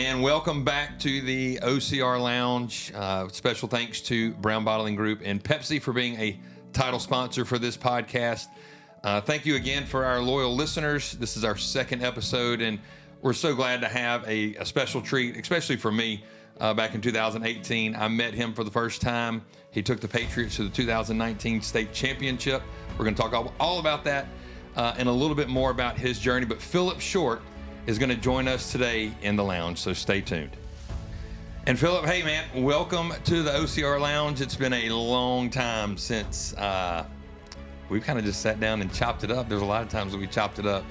And welcome back to the OCR Lounge. Special thanks to Brown Bottling Group and Pepsi for being a title sponsor for this podcast. Thank you again for our loyal listeners. This is our second episode, and we're so glad to have a special treat, especially for me. Back in 2018, I met him for the first time. He took the Patriots to the 2019 state championship. We're going to talk all about that and a little bit more about his journey. But Phillip Short is going to join us today in the lounge, so stay tuned. And Phillip, hey man, welcome to the OCR Lounge. It's been a long time since we've kind of just sat down and chopped it up. There's a lot of times that we chopped it up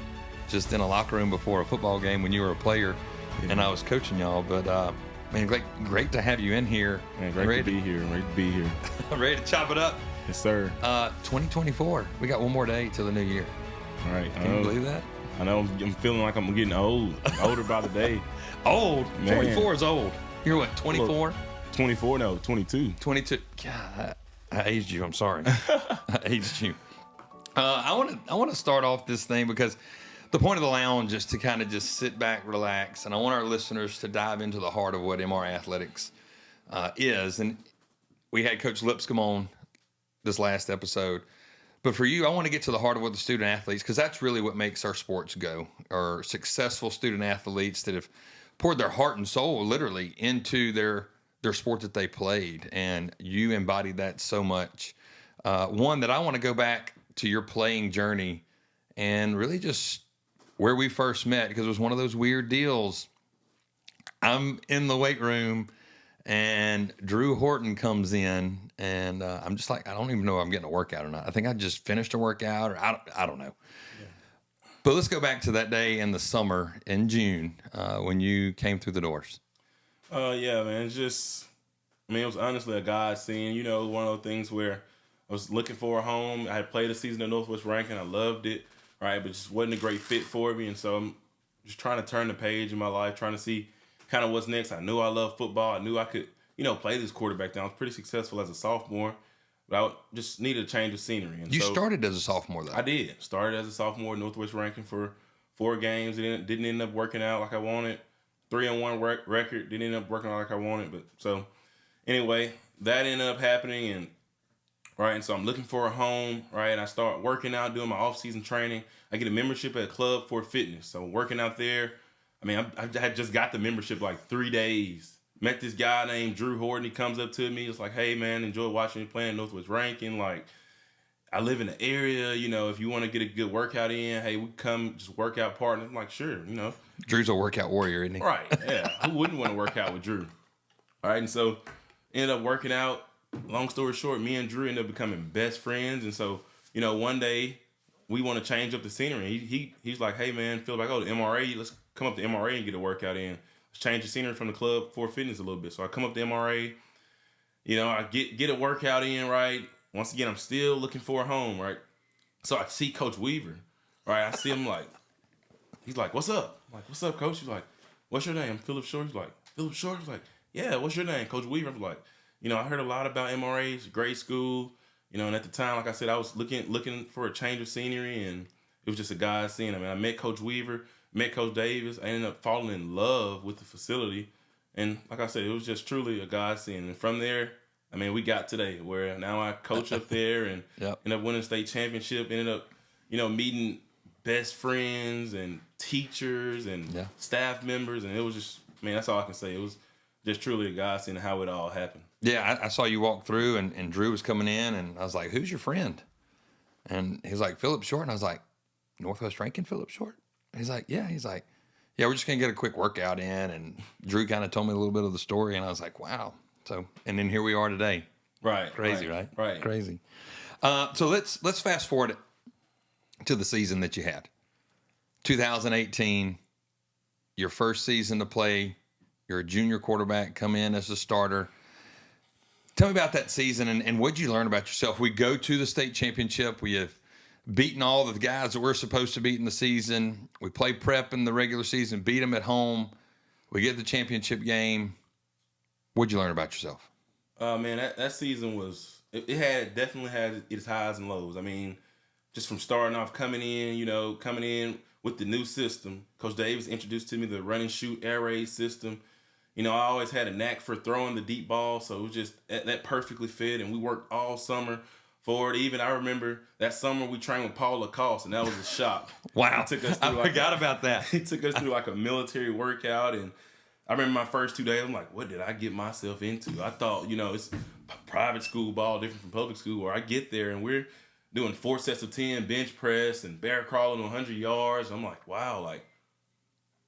just in a locker room before a football game when you were a player and I was coaching y'all. But man, great to have you in here. Man, great to be here. Ready to chop it up. Yes, sir. 2024. We got one more day till the new year. All right. Can you believe that? I know. I'm feeling like I'm getting old. Older by the day. Old? Man. 24 is old. You're what, 24? 24? No, 22. 22. God, I aged you. I'm sorry. I aged you. I want to start off this thing because the point of the lounge is to kind of just sit back, relax, and I want our listeners to dive into the heart of what MR Athletics is. And we had Coach Lipscomb on this last episode. But for you, I want to get to the heart of what the student athletes, because that's really what makes our sports go, are successful student athletes that have poured their heart and soul literally into their sport that they played. And you embodied that so much. One, that I want to go back to your playing journey and really just where we first met, because it was one of those weird deals. I'm in the weight room and Drew Horton comes in, and I'm just like, I don't even know if I'm getting a workout or not. I think I just finished a workout, or I don't know. Yeah. But let's go back to that day in the summer in June when you came through the doors. Yeah, man. It's just, it was honestly a godsend. You know, one of those things where I was looking for a home. I had played a season at Northwest Rankin. I loved it, right? But just wasn't a great fit for me. And so I'm just trying to turn the page in my life, trying to see kind of what's next. I knew I loved football. I knew I could, play this quarterback. I was pretty successful as a sophomore, but I just needed a change of scenery. And you started as a sophomore, though. I did. Started as a sophomore at Northwest Rankin for 4 games. It didn't end up working out like I wanted. 3-1 record. Didn't end up working out like I wanted. But so anyway, that ended up happening, and right. And so I'm looking for a home, right? And I start working out, doing my off-season training. I get a membership at Club for Fitness. So working out there. I had just got the membership like 3 days. Met this guy named Drew Horton. He comes up to me. It's like, hey, man, enjoy watching you play in Northwest Rankin. Like, I live in the area. If you want to get a good workout in, hey, we come just workout partner. I'm like, sure, Drew's a workout warrior, isn't he? Right, yeah. Who wouldn't want to work out with Drew? All right, and so ended up working out. Long story short, me and Drew ended up becoming best friends. And so, one day we want to change up the scenery. He's like, hey, man, feel like, the MRA, let's come up to MRA and get a workout in. Let's change the scenery from the Club for Fitness a little bit. So I come up to MRA, I get a workout in, right? Once again, I'm still looking for a home, right? So I see Coach Weaver, right? I see him he's like, what's up? I'm like, what's up, Coach? He's like, what's your name? I'm Phillip Short. He's like, Phillip Short? He's like, yeah, what's your name? Coach Weaver. I'm like, I heard a lot about MRA. It's a great school. And at the time, like I said, I was looking for a change of scenery, and it was just a godsend. I met Coach Weaver, met Coach Davis. I ended up falling in love with the facility. And like I said, it was just truly a godsend. And from there, we got today where now I coach up there and ended up winning state championship, ended up, meeting best friends and teachers and staff members. And it was just, that's all I can say. It was just truly a godsend how it all happened. Yeah, I saw you walk through, and Drew was coming in, and I was like, who's your friend? And he's like, Phillip Short. And I was like, Northwest Rankin Phillip Short? He's like, yeah. He's like, yeah, we're just going to get a quick workout in. And Drew kind of told me a little bit of the story, and I was like, wow. So, and then here we are today. Right. Crazy, right? Right. Crazy. So let's fast forward to the season that you had. 2018, your first season to play. You're a junior quarterback, come in as a starter. Tell me about that season and what did you learn about yourself? We go to the state championship. We have beaten all the guys that we're supposed to beat in the season. We play prep in the regular season, beat them at home. We get the championship game. What did you learn about yourself? Man, that season was it definitely had its highs and lows. Just from starting off coming in with the new system, Coach Davis introduced to me the run and shoot air raid system. You know, I always had a knack for throwing the deep ball, so it was just that perfectly fit, and we worked all summer for it. Even I remember that summer we trained with Paul Lacoste, and that was a shock. Wow, He took us I through forgot about that. He took us through like a military workout, and I remember my first 2 days. I'm like, what did I get myself into? I thought, you know, it's private school ball, different from public school. Where I get there and we're doing 4 sets of 10 bench press and bear crawling 100 yards. I'm like, wow, like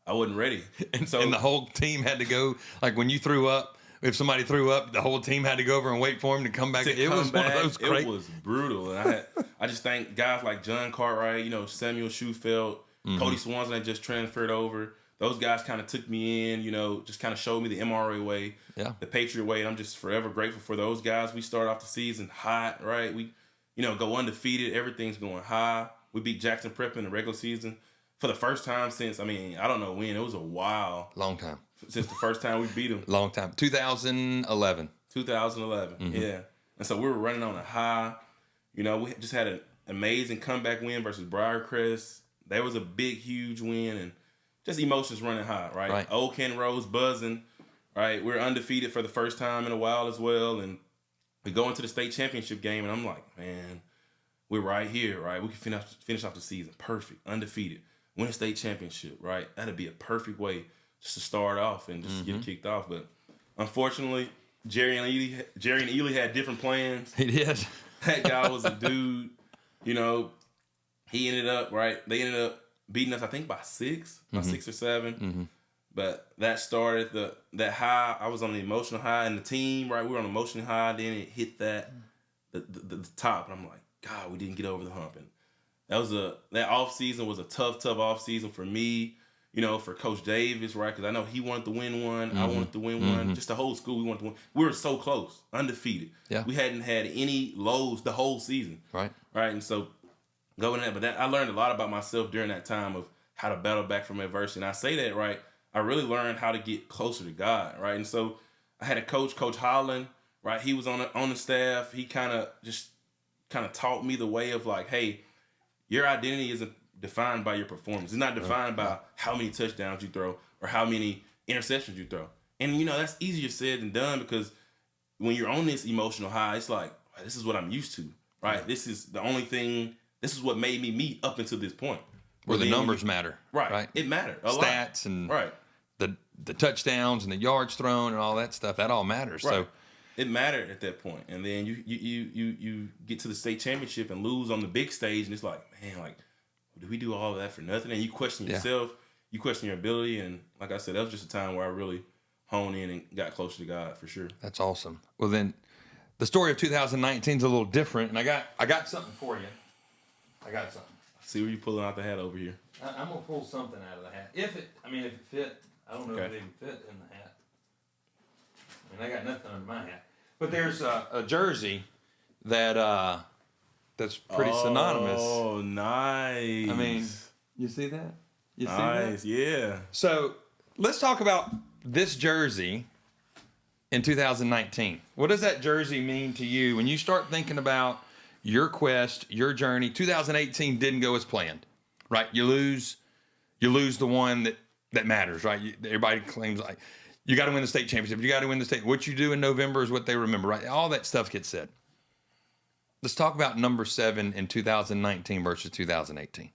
I wasn't ready. And the whole team had to go, like when you threw up, if somebody threw up, the whole team had to go over and wait for him to come back. It was one of those great. It was brutal. And I just think guys like John Cartwright, you know, Samuel Schufelt, Cody Swanson that just transferred over. Those guys kind of took me in, you know, just kind of showed me the MRA way, the Patriot way. And I'm just forever grateful for those guys. We start off the season hot, right? We, you know, go undefeated. Everything's going high. We beat Jackson Prep in the regular season for the first time since, I mean, I don't know when. It was a while. Long time. Since the first time we beat them. Long time. 2011. 2011, yeah. And so we were running on a high. You know, we just had an amazing comeback win versus Briarcrest. That was a big, huge win, and just emotions running high, right? Old Ken Rose buzzing, right? We're undefeated for the first time in a while as well, and we go into the state championship game, and I'm like, man, we're right here, right? We can finish off the season perfect, undefeated, win a state championship, right? That'd be a perfect way just to start off and just get kicked off. But unfortunately, Jerry and Ely had different plans. He did. That guy was a dude, you know. He ended up, right? They ended up beating us, I think, by 6 or 7. But that started that high. I was on the emotional high, and the team, right? We were on the emotional high. Then it hit the top, and I'm like, God, we didn't get over the hump. And that off season was a tough off season for me. You know, for Coach Davis, right? Because I know he wanted to win one. I wanted to win one. Just the whole school, we wanted to win. We were so close, undefeated. Yeah. We hadn't had any lows the whole season. Right. And so going in that, but I learned a lot about myself during that time of how to battle back from adversity. And I say that, right? I really learned how to get closer to God, right? And so I had a coach, Coach Holland, right? He was on the staff. He kind of taught me the way of like, hey, your identity isn't defined by your performance. It's not defined by how many touchdowns you throw or how many interceptions you throw. And, you know, that's easier said than done because when you're on this emotional high, it's like, this is what I'm used to, right? Yeah. This is the only thing, this is what made me up until this point. Where the numbers matter. Right. It mattered a lot. Stats and the touchdowns and the yards thrown and all that stuff, that all matters. Right. So it mattered at that point. And then you get to the state championship and lose on the big stage, and it's like, man, like, did we do all of that for nothing? And you question yourself, you question your ability, and like I said, that was just a time where I really honed in and got closer to God for sure. That's awesome. Well, then the story of 2019 is a little different, and I got something for you. I got something. See where you pulling out the hat over here. I'm gonna pull something out of the hat. If it fit. I don't know if it even fit in the hat. I mean, I got nothing under my hat. But there's a jersey that that's pretty synonymous. Oh, nice. I mean, you see that? You see nice, that? Yeah. So let's talk about this jersey in 2019. What does that jersey mean to you when you start thinking about your quest, your journey? 2018 didn't go as planned, right? You lose the one that matters, right? Everybody claims like you got to win the state championship. You got to win the state. What you do in November is what they remember, right? All that stuff gets said. Let's talk about number 7 in 2019 versus 2018.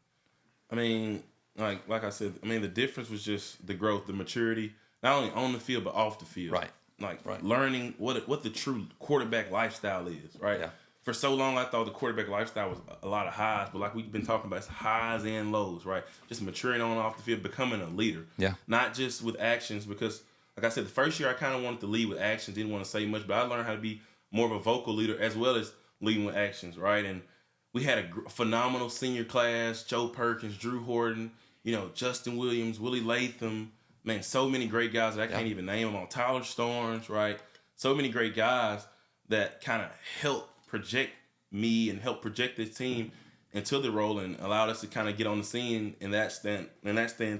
I mean, like I said, the difference was just the growth, the maturity, not only on the field but off the field. Right. Learning what the true quarterback lifestyle is, right? Yeah. For so long, I thought the quarterback lifestyle was a lot of highs, but like we've been talking about, it's highs and lows, right? Just maturing on and off the field, becoming a leader. Yeah. Not just with actions, because, like I said, the first year I kind of wanted to lead with actions, didn't want to say much, but I learned how to be more of a vocal leader as well as leading with actions, right? And we had a phenomenal senior class: Joe Perkins, Drew Horton, Justin Williams, Willie Latham. Man, so many great guys that I can't even name them all. Tyler Storms, right? So many great guys that kind of helped project me and help project this team into the role and allowed us to kind of get on the scene in that stand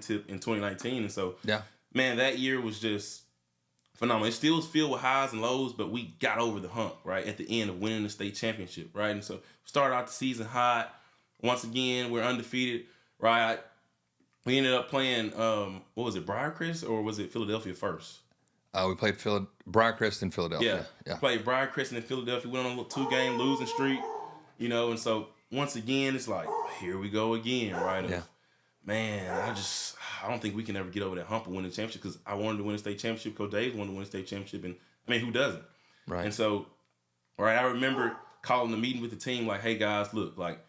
tip in 2019. And so, man, that year was just phenomenal. It still was filled with highs and lows, but we got over the hump, right, at the end of winning the state championship, right? And so started out the season hot. Once again, we're undefeated, right? we ended up playing, what was it, Briarcrest or was it Philadelphia first? We played Briarcrest in Philadelphia. Yeah. Played Briarcrest in Philadelphia. Went on a 2-game losing streak, and so once again, it's like, here we go again, right? Yeah. Man, I don't think we can ever get over that hump of winning the championship because I wanted to win a state championship. Coach Dave wanted to win a state championship. And, who doesn't? Right. And so, I remember calling the meeting with the team like, hey, guys, look, like,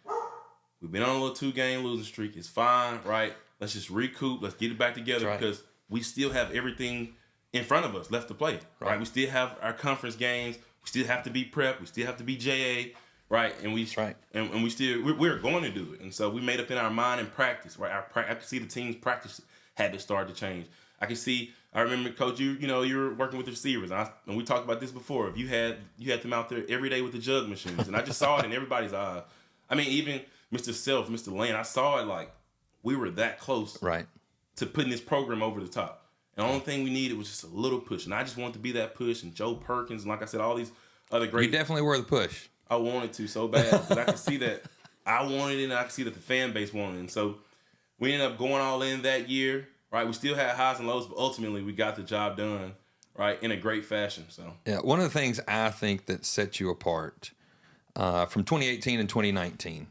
we've been on a little 2-game losing streak. It's fine, right? Let's just recoup. Let's get it back together because we still have everything in front of us left to play, right? We still have our conference games. We still have to be prep. We still have to be JA, right? And and we're going to do it. And so we made up in our mind and practice, right? I could see the team's practice habits start to change. I remember, Coach, you were working with the receivers, and we talked about this before. If you had them out there every day with the jug machines, and I just saw it in everybody's eyes. Even Mr. Self, Mr. Lane, I saw it like we were that close, to putting this program over the top. And the only thing we needed was just a little push. And I just wanted to be that push. And Joe Perkins, and like I said, all these other great... You definitely were the push. I wanted to so bad. But I could see that I wanted it, and I could see that the fan base wanted it. And so we ended up going all in that year, right? We still had highs and lows, but ultimately we got the job done, right, in a great fashion. So yeah, one of the things I think that sets you apart from 2018 and 2019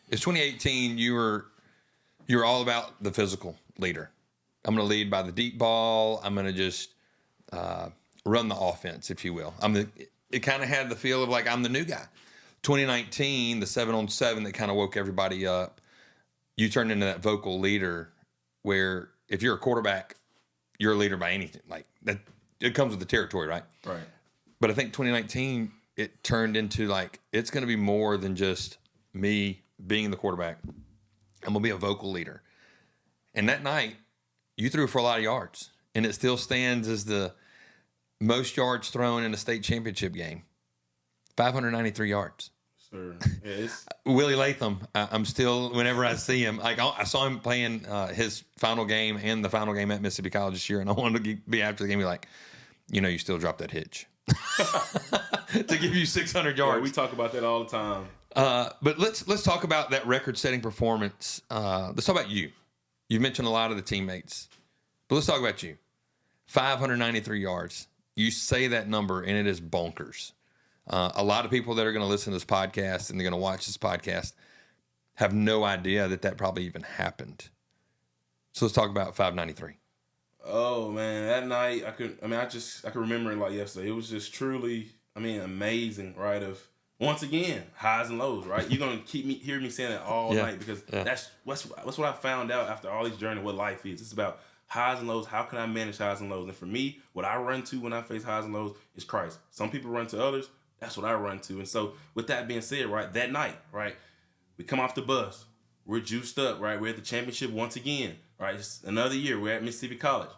is 2018 you were all about the physical leader. I'm going to lead by the deep ball. I'm going to just run the offense, if you will. It kind of had the feel of like I'm the new guy. 2019, the 7-on-7 that kind of woke everybody up. You turned into that vocal leader where if you're a quarterback, you're a leader by anything. Like that, it comes with the territory, right? Right. But I think 2019, it turned into like it's going to be more than just me being the quarterback. I'm going to be a vocal leader. And that night, you threw for a lot of yards, and it still stands as the most yards thrown in a state championship game. 593 yards. Sure. Yeah, Willie Latham, I'm still, whenever I see him, like I saw him playing his final game and the final game at Mississippi College this year, and I wanted to be after the game, be like, you still dropped that hitch to give you 600 yards. Yeah, we talk about that all the time. But let's talk about that record-setting performance. Let's talk about you. You've mentioned a lot of the teammates, but let's talk about you. 593 yards. You say that number, and it is bonkers. A lot of people that are going to listen to this podcast and they're going to watch this podcast have no idea that probably even happened. So let's talk about 593. Oh man, that night I could remember it like yesterday. It was just truly, amazing, right? Of once again, highs and lows, right? You're gonna hear me saying that all night because that's what I found out after all these journey. What life is. It's about highs and lows. How can I manage highs and lows? And for me, what I run to when I face highs and lows is Christ. Some people run to others. That's what I run to. And so, with that being said, right, that night, right, we come off the bus. We're juiced up, right? We're at the championship once again, right? It's another year. We're at Mississippi College.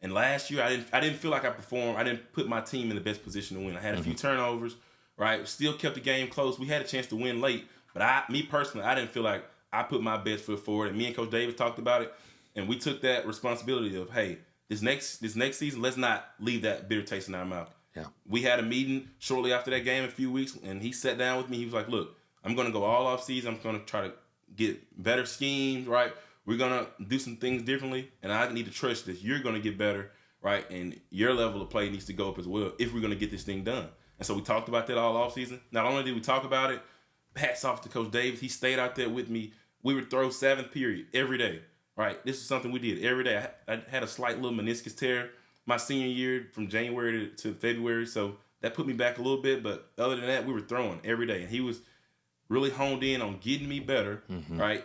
And last year, I didn't feel like I performed. I didn't put my team in the best position to win. I had a few turnovers. Right, still kept the game close. We had a chance to win late, but me personally, I didn't feel like I put my best foot forward. And me and Coach Davis talked about it, and we took that responsibility of, hey, this next season, let's not leave that bitter taste in our mouth. Yeah, we had a meeting shortly after that game, a few weeks, and he sat down with me. He was like, "Look, I'm going to go all off season. I'm going to try to get better schemes. Right, we're going to do some things differently, and I need to trust that you're going to get better. Right, and your level of play needs to go up as well if we're going to get this thing done." And so we talked about that all offseason. Not only did we talk about it, hats off to Coach Davis. He stayed out there with me. We would throw 7th period every day, right? This is something we did every day. I had a slight little meniscus tear my senior year from January to February, so that put me back a little bit. But other than that, we were throwing every day. And he was really honed in on getting me better, right?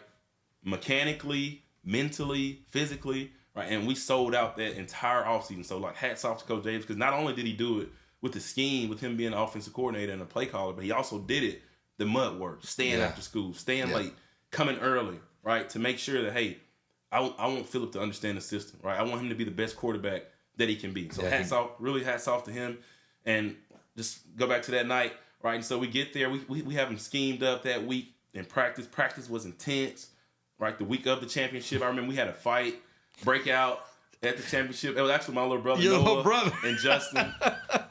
Mechanically, mentally, physically, right? And we sold out that entire offseason. So, like, hats off to Coach Davis because not only did he do it with the scheme, with him being an offensive coordinator and a play caller, but he also did it, the mud work, staying after school, staying late, coming early, right, to make sure that, hey, I want Phillip to understand the system, right? I want him to be the best quarterback that he can be. So hats off to him. And just go back to that night, right? And so we get there. We have him schemed up that week in practice. Practice was intense, right? The week of the championship, I remember we had a fight, breakout at the championship. It was actually my little brother, Your Noah, little brother. and Justin,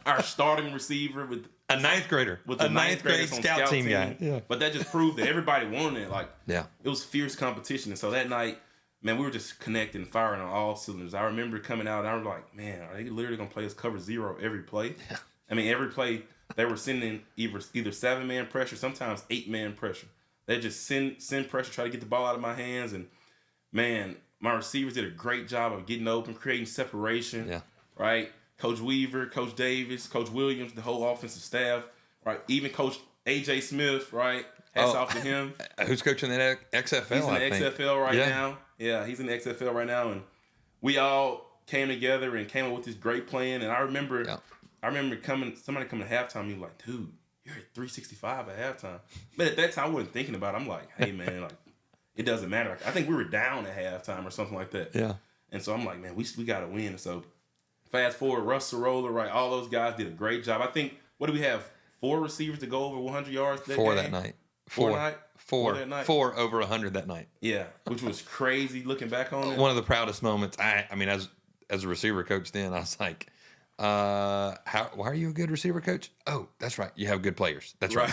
our starting receiver with a ninth grader, with the ninth grade scout team guy. Yeah. But that just proved that everybody wanted it. Like, yeah, it was fierce competition. And so that night, man, we were just connecting, firing on all cylinders. I remember coming out, and I was like, man, are they literally gonna play us cover zero every play? Yeah. I mean, every play they were sending either 7-man pressure, sometimes 8-man pressure. They just send pressure, try to get the ball out of my hands, and man, my receivers did a great job of getting open, creating separation. Yeah. Right, Coach Weaver, Coach Davis, Coach Williams, the whole offensive staff. Right, even Coach AJ Smith. Right, hats off to him. Who's coaching the XFL? He's in the XFL right Yeah. now. Yeah, he's in the XFL right now, and we all came together and came up with this great plan. And I remember, somebody coming to halftime. You like, dude, you're at 365 at halftime. But at that time, I wasn't thinking about it. I'm like, hey man, like it doesn't matter. Like, I think we were down at halftime or something like that. Yeah. And so I'm like, man, we got to win. And so fast forward, Russ Sorolla, right? All those guys did a great job. I think, what do we have? 4 receivers to go over 100 yards that Four game? that night. Four Four that night? 4 over 100 that night. Yeah, which was crazy looking back on it. One of the proudest moments. I mean, as a receiver coach then, I was like, why are you a good receiver coach? Oh, that's right. You have good players. That's right.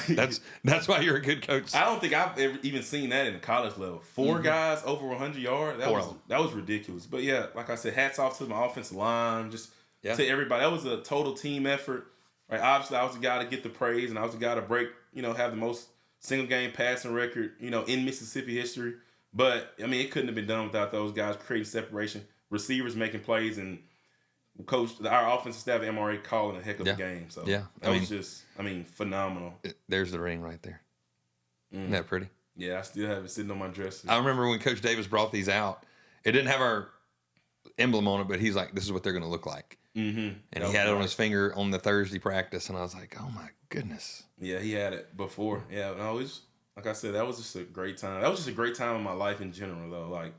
That's why you're a good coach. I don't think I've ever even seen that in the college level. 4 guys over 100 yards. That was ridiculous. But yeah, like I said, hats off to my offensive line, just to everybody. That was a total team effort. Right. Obviously, I was the guy to get the praise, and I was the guy to break, have the most single game passing record, in Mississippi history. But I mean, it couldn't have been done without those guys creating separation, receivers making plays, and our offensive staff at MRA calling a heck of a game. So that was just, phenomenal. There's the ring right there. Isn't that pretty? Yeah, I still have it sitting on my dresser. I remember when Coach Davis brought these out. It didn't have our emblem on it, but he's like, "This is what they're going to look like." Mm-hmm. And he had it on his finger on the Thursday practice, and I was like, "Oh my goodness!" Yeah, he had it before. Yeah, no, it was, like I said, that was just a great time. That was just a great time in my life in general, though. Like,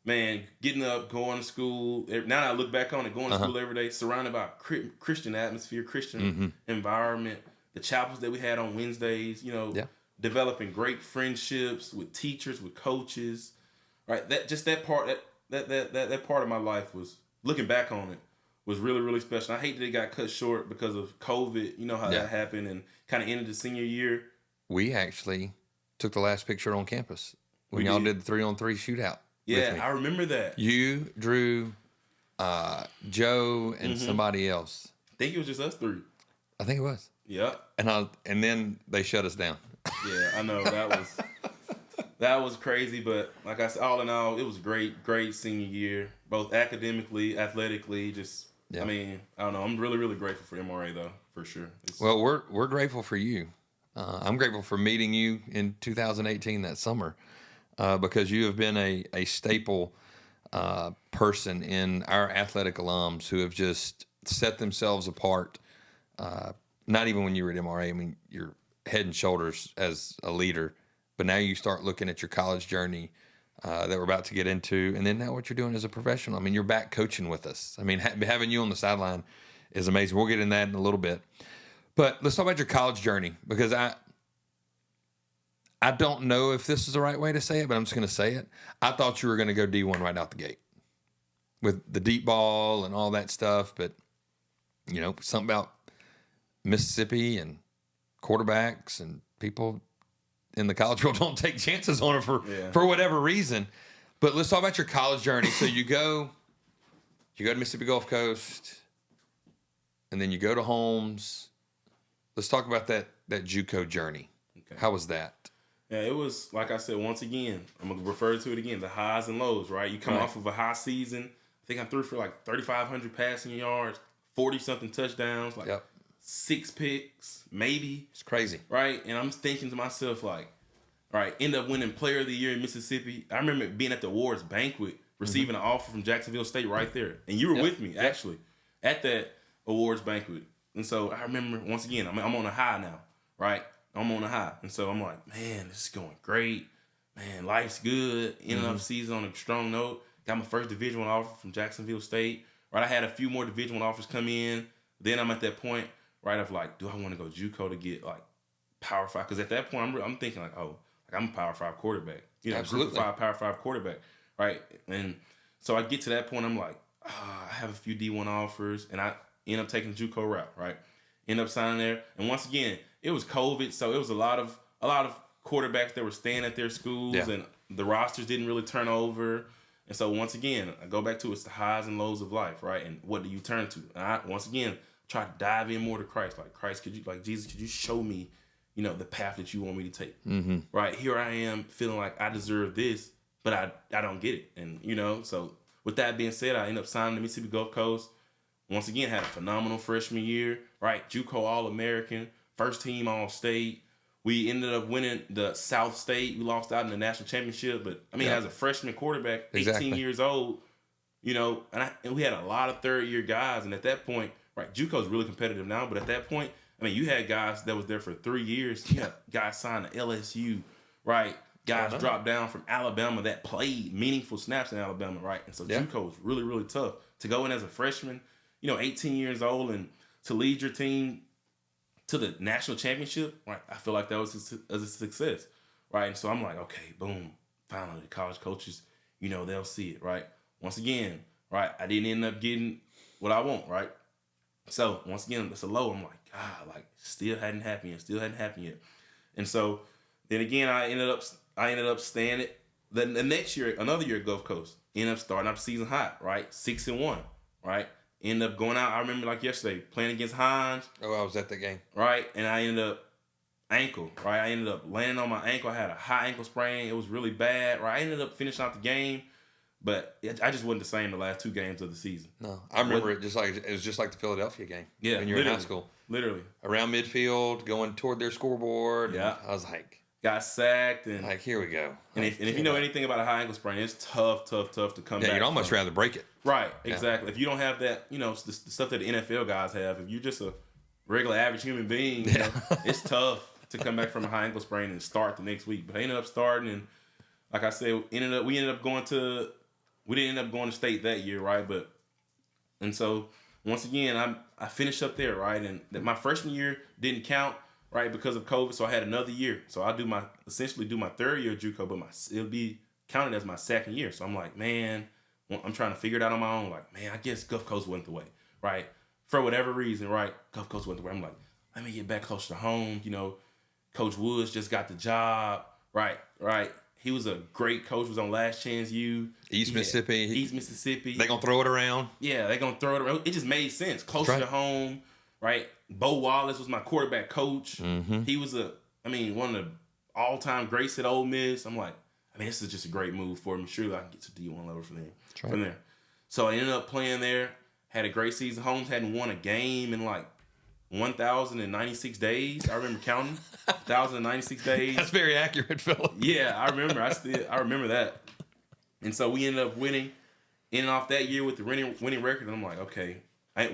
man, getting up, going to school. Now that I look back on it, going to school every day, surrounded by Christian atmosphere, Christian environment. The chapels that we had on Wednesdays, developing great friendships with teachers, with coaches. Right, that part of my life was, looking back on it, was really, really special. I hate that it got cut short because of COVID. You know how that happened, and kind of ended the senior year. We actually took the last picture on campus when y'all did the 3-on-3 shootout. Yeah, I remember that. You, Drew, Joe, and somebody else. I think it was just us 3. I think it was. Yeah. And then they shut us down. Yeah, I know that was crazy, but like I said, all in all, it was a great senior year, both academically, athletically. Just, I don't know. I'm really, really grateful for MRA though, for sure. Well, we're grateful for you. I'm grateful for meeting you in 2018 that summer, because you have been a staple person in our athletic alums who have just set themselves apart. Not even when you were at MRA. I mean, you're head and shoulders as a leader. But now you start looking at your college journey that we're about to get into, and then now what you're doing as a professional. I mean, you're back coaching with us. I mean, having you on the sideline is amazing. We'll get in that in a little bit. But let's talk about your college journey, because I don't know if this is the right way to say it, but I'm just going to say it. I thought you were going to go D1 right out the gate with the deep ball and all that stuff, but, something about Mississippi and quarterbacks and people in the college world don't take chances on it for whatever reason. But let's talk about your college journey. So you go to Mississippi Gulf Coast, and then you go to Holmes. Let's talk about that JUCO journey. Okay. How was that? Yeah, it was, like I said, once again, I'm going to refer to it again, the highs and lows, right? You come off of a high season. I think I threw for like 3,500 passing yards, 40-something touchdowns, 6 picks, maybe. It's crazy. Right? And I'm thinking to myself, like, all right, end up winning Player of the Year in Mississippi. I remember being at the awards banquet, receiving an offer from Jacksonville State right there. And you were with me, actually, at that awards banquet. And so I remember, once again, I'm on a high now, right? I'm on a high. And so I'm like, man, this is going great. Man, life's good. Ending up the season on a strong note. Got my first Division I offer from Jacksonville State. Right? I had a few more Division I offers come in. Then I'm at that point, right, of like, do I want to go JUCO to get like Power 5? Because at that point, I'm thinking like, oh, like I'm a Power 5 quarterback. Absolutely. Group of 5, Power 5 quarterback, right? And so I get to that point, I'm like, I have a few D1 offers, and I end up taking the JUCO route, right? End up signing there, and once again, it was COVID, so it was a lot of quarterbacks that were staying at their schools, and the rosters didn't really turn over. And so once again, I go back to it's the highs and lows of life, right? And what do you turn to? And I once again try to dive in more to Christ. Like Christ, Jesus, could you show me, the path that you want me to take? Right here, I am feeling like I deserve this, but I don't get it. And so with that being said, I end up signing the Mississippi Gulf Coast. Once again, had a phenomenal freshman year, right? JUCO All-American, first team All-State. We ended up winning the South State. We lost out in the national championship, but as a freshman quarterback, 18 years old, and we had a lot of third-year guys. And at that point, right, JUCO's really competitive now, but at that point, you had guys that was there for 3 years. You had guys signed to LSU, right? Guys dropped down from Alabama that played meaningful snaps in Alabama, right? And so JUCO was really, really tough to go in as a freshman, 18 years old, and to lead your team to the national championship, right? I feel like that was a success, right? And so I'm like, okay, boom, finally, the college coaches, they'll see it, right? Once again, right, I didn't end up getting what I want, right? So once again, it's a low. I'm like, God, like still hadn't happened yet. And so then again, I ended up staying it. The next year, another year at Gulf Coast, ended up starting up season hot, right? 6-1, right? Ended up going out. I remember like yesterday playing against Hines. Oh, I was at the game. Right, and I ended up ankle. Right, I ended up landing on my ankle. I had a high ankle sprain. It was really bad. Right, I ended up finishing out the game, but I just wasn't the same the last 2 games of the season. No, I remember it was just like the Philadelphia game. Yeah, when you were in high school, literally around midfield, going toward their scoreboard. Yeah, I was like, got sacked and like here we go. And if you know anything about a high ankle sprain, it's tough to come back. Yeah, you'd almost rather break it. Right, exactly. Yeah. If you don't have that, the stuff that the NFL guys have, if you're just a regular average human being, it's tough to come back from a high ankle sprain and start the next week. But I ended up starting, and like I said, we didn't end up going to state that year, right? And so once again, I finished up there, right? And my freshman year didn't count, right, because of COVID. So I had another year. So I essentially do my third year at JUCO, but it'll be counted as my second year. So I'm like, man, I'm trying to figure it out on my own. Like, man, I guess Gulf Coast went the way, right? For whatever reason, right? Gulf Coast went the way. I'm like, let me get back closer to home. Coach Woods just got the job, right? He was a great coach. Was on Last Chance U. East Mississippi. They gonna throw it around. Yeah, they gonna throw it around. It just made sense. Closer to home, right? Bo Wallace was my quarterback coach. Mm-hmm. He was one of the all-time greats at Ole Miss. I'm like, this is just a great move for me. Surely I can get to D1 level from there. So I ended up playing there. Had a great season. Holmes hadn't won a game in like 1,096 days. I remember counting 1,096 days. That's very accurate, Philip. Yeah, I remember. I remember that. And so we ended up winning. Ending off that year with the winning record. And I'm like, okay.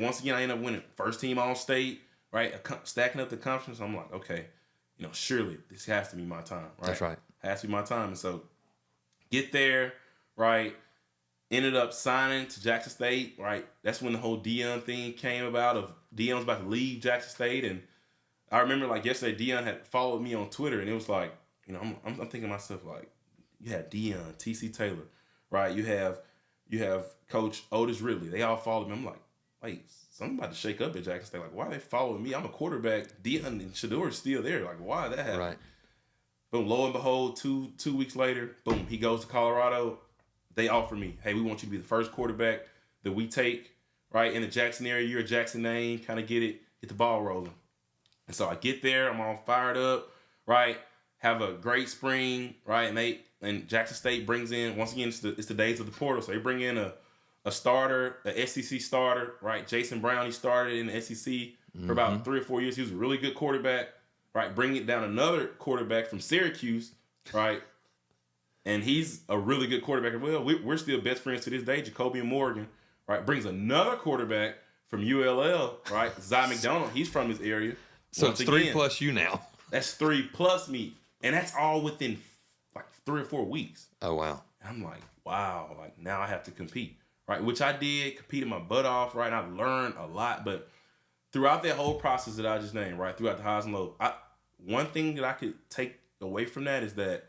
Once again, I ended up winning first team All-State, right? Stacking up the conference. I'm like, okay, surely this has to be my time, right? That's right. Has to be my time. And so get there, right? Ended up signing to Jackson State, right? That's when the whole Deion thing came about of Deion's about to leave Jackson State. And I remember like yesterday, Deion had followed me on Twitter, and it was like, I'm thinking to myself, like, you had Deion, T.C. Taylor, right? You have Coach Otis Ridley. They all followed me. I'm like, wait, something about to shake up at Jackson State. Like, why are they following me? I'm a quarterback. Deion and Shedeur is still there. Like, why that happened? Right. Boom, lo and behold, two weeks later, boom, he goes to Colorado. They offer me, hey, we want you to be the first quarterback that we take, right, in the Jackson area. You're a Jackson name, kind of get the ball rolling. And so I get there, I'm all fired up, right, have a great spring, right, and Jackson State brings in, once again, it's the days of the portal, so they bring in a starter, a SEC starter, right, Jason Brown, he started in the SEC for about 3 or 4 years. He was a really good quarterback, right, bringing it down another quarterback from Syracuse, right, and he's a really good quarterback as well. We're still best friends to this day. Jacobian Morgan, right, brings another quarterback from ULL, right? Zy McDonald. He's from his area. So it's 3 plus you now. That's 3 plus me, and that's all within like 3 or 4 weeks. Oh wow! And I'm like, wow, like now I have to compete, right? Which I did, competed my butt off, right? And I've learned a lot, but throughout that whole process that I just named, right, throughout the highs and lows, one thing that I could take away from that is that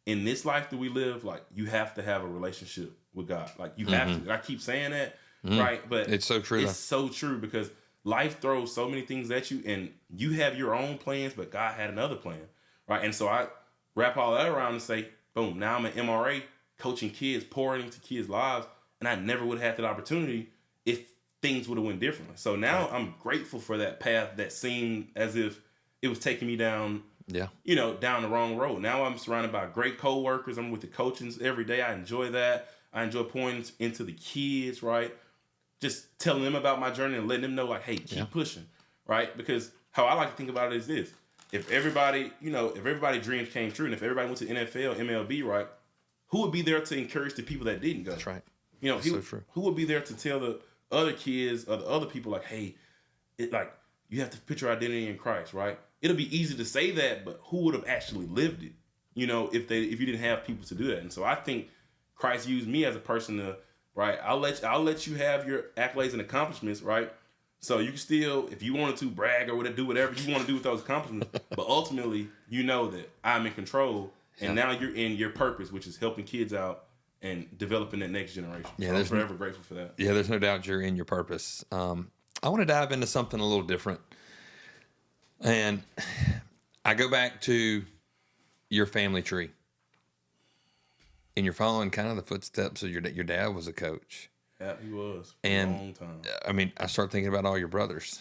in this life that we live, like, you have to have a relationship with God. Like, you have to. I keep saying that, right? But it's so true. It's so true because life throws so many things at you, and you have your own plans, but God had another plan, right? And so I wrap all that around and say, boom, now I'm an MRA coaching kids, pouring into kids' lives, and I never would have had that opportunity if things would have went differently. So now I'm grateful for that path that seemed as if it was taking me down, down the wrong road. Now I'm surrounded by great coworkers. I'm with the coaches every day. I enjoy that. I enjoy pouring into the kids, right? Just telling them about my journey and letting them know, like, hey, keep pushing, right? Because how I like to think about it is this. If everybody dreams came true, and if everybody went to NFL, MLB, right, who would be there to encourage the people that didn't go? That's right. So true. Who would be there to tell the other kids or the other people, like, hey, you have to put your identity in Christ, right? It'll be easy to say that, but who would have actually lived it, if you didn't have people to do that? And so I think Christ used me as a person to, right, I'll let you have your accolades and accomplishments, right? So you can still, if you wanted to brag or do whatever you want to do with those accomplishments, but ultimately you know that I'm in control, and now you're in your purpose, which is helping kids out and developing that next generation. Yeah, so I'm forever grateful for that. Yeah, there's no doubt you're in your purpose. I want to dive into something a little different. And I go back to your family tree. And you're following kind of the footsteps of your dad was a coach. Yeah, he was for a long time. I mean, I start thinking about all your brothers.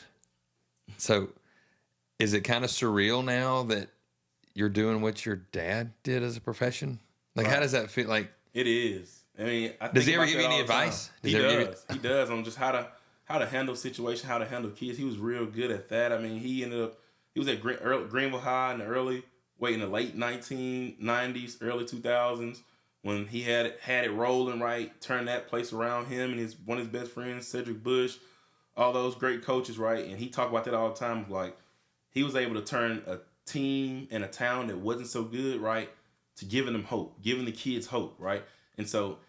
So is it kind of surreal now that you're doing what your dad did as a profession? Like, how does that feel? Like, it is. I mean, does he ever give you any advice? He does on just how to handle situations, how to handle kids. He was real good at that. I mean, he was at Greenville High in the late 1990s, early 2000s, when he had it rolling, right, turned that place around. Him and one of his best friends, Cedric Bush, all those great coaches, right? And he talked about that all the time. Like, he was able to turn a team and a town that wasn't so good, right, to giving them hope, giving the kids hope, right? And so